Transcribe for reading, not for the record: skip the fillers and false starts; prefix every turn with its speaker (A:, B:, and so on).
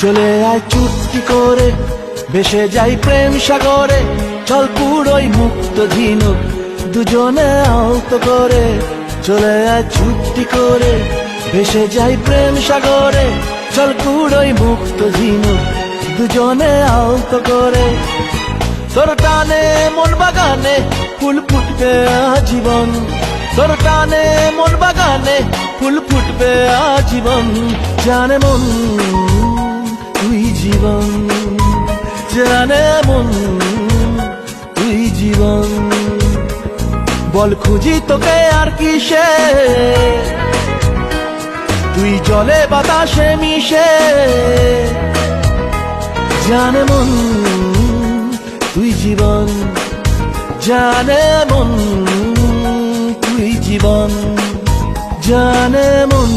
A: চলে আয় চুটকি করে, ভেসে যাই প্রেম সাগরে। চল পুরোই মুক্ত ঝিনুক, দুজনে আলতো করে। চলে আয় চুটকি করে, ভেসে যাই প্রেম সাগরে। চল পুরোই মুক্ত ঝিনুক, দুজনে আলতো করে। তোর টানে মন বাগানে ফুল ফুটবে আজীবন। তোর টানে মন বাগানে ফুল ফুটবে আজীবন। জানে মন তুই জীবন, জানে মন তুই জীবন। বল খুঁজি তোকে আর কিসে, তুই জলে বাতাসে মিশে। জানে মন তুই জীবন, জানে মন তুই জীবন, জানে মন